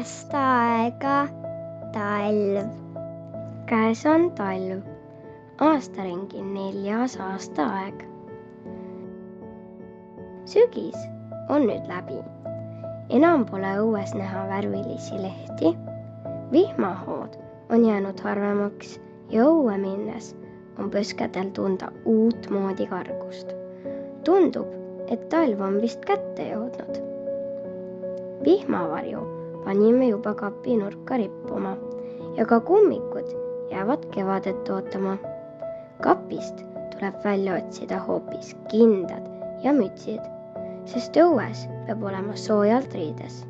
aastaaega talv. Käes on talv, aastaringi 4. aastaaeg. Sügis on nüüd läbi. Enam pole õues näha värvilisi lehti. Vihmahood on jäänud harvemaks ja õue minnes on põskedel tunda uut moodi kargust. Tundub, et talv on vist kätte jõudnud. Vihmavarju panime juba kapi nurka rippuma ja ka kummikud jäävad kevadet ootama. Kapist tuleb välja otsida hoopis kindad ja mütsid, sest õues peab olema soojalt riides,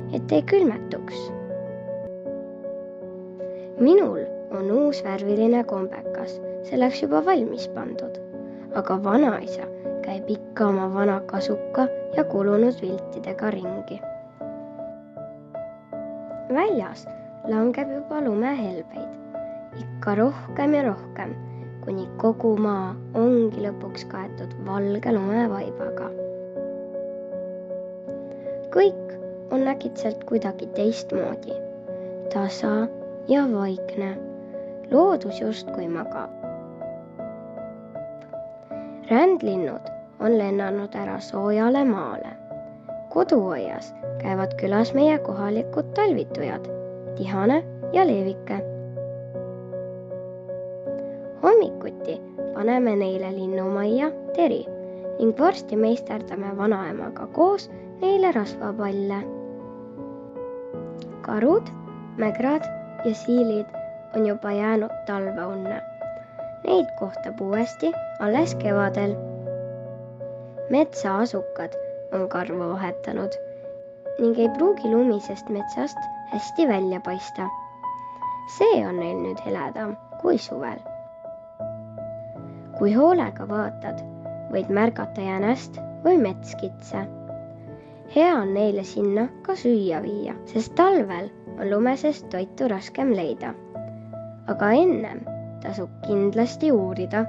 et ei külmetuks. Minul on uus värviline kombekas selleks juba valmis pandud, aga vanaisa käib ikka oma vana kasuka ja kulunud viltidega ringi. Väljas langeb juba lumehelbeid, ikka rohkem ja rohkem, kuni kogu maa ongi lõpuks kaetud valge lumevaibaga. Kõik on äkitselt kuidagi teistmoodi, tasa ja vaikne, loodus justkui magab. Rändlinnud on lennanud ära soojale maale. Koduaias käivad külas meie kohalikud talvitujad, Tihane ja Leevike. Hommikuti paneme neile linnumajja teri ning varsti meisterdame vanaemaga koos neile rasvapalle. Karud, mägrad ja siilid on juba jäänud talveunne. Neid kohtab uuesti alles kevadel. Metsaasukad on karvu vahetanud ning ei pruugi lumisest metsast hästi välja paista. See on neil nüüd heledam kui suvel. Kui hoolega vaatad, võid märgata jänest või metskitse. Hea on neile sinna ka süüa viia, sest talvel on lumesest toitu raskem leida. Aga ennem tasub kindlasti uurida,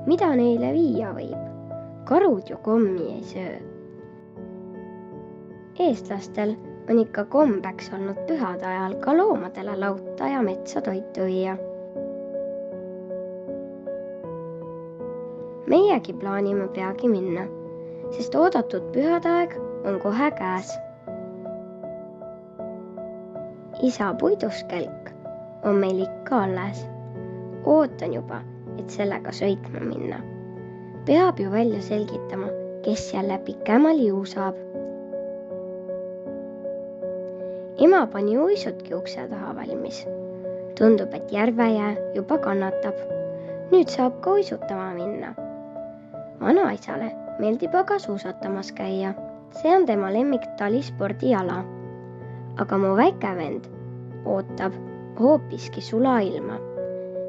mida neile viia võib. Karud ju kommi ei söö. Eestlastel on ikka kombeks olnud pühade ajal ka loomadele lauta ja metsa toitu viia. Meiegi plaanime peagi minna, sest oodatud pühade aeg on kohe käes. Isa puiduskelk on meil ikka alles. Ootan juba, et sellega sõitma minna. Peab ju välja selgitama, kes jälle pikema liu saab. Ema pani uisutki ukse taha valmis. Tundub, et järvejää juba kannatab. Nüüd saab ka uisutama minna. Vanaisale meeldib aga suusatamas käia. See on tema lemmik talispordiala. Aga mu väike vend ootab hoopiski sulailma,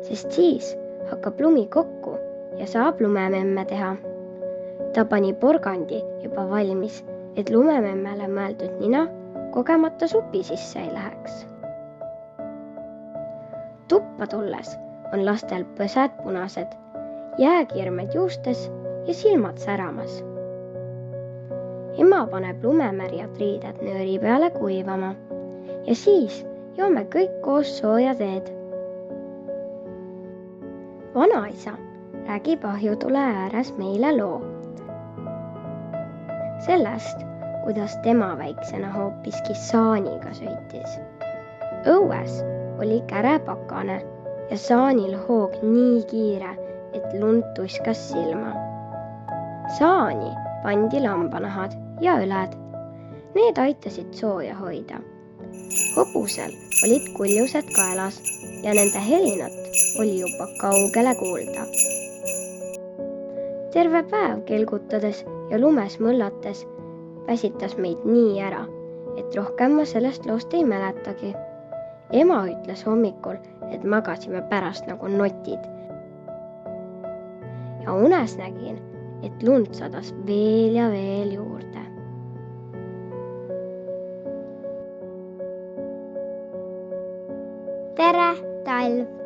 sest siis hakkab lumi kokku ja saab lumememme teha. Ta pani porgandi juba valmis, et lumememmele mõeldud nina kogemata supi sisse ei läheks. Tuppa tulles on lastel põsed punased, jääkirmed juustes ja silmad säramas. Ema paneb lumemärjad riided nööri peale kuivama ja siis joome kõik koos sooja teed. Vanaisa räägib ahjutule ääres meile loo. Sellest, kuidas tema väiksena hoopiski saaniga sõitis. Õues oli kärepakane ja saanil hoog nii kiire, et lund tuskas silma. Saani pandi lambanahad ja õled. Need aitasid sooja hoida. Hobusel olid kuljused kaelas ja nende helinat oli juba kaugele kuulda. Terve päev kelgutades ja lumes mõllates väsitas meid nii ära, et rohkem ma sellest loost ei mäletagi. Ema ütles hommikul, et magasime pärast nagu notid. Ja unes nägin, et lund sadas veel ja veel juurde. Tere, talv!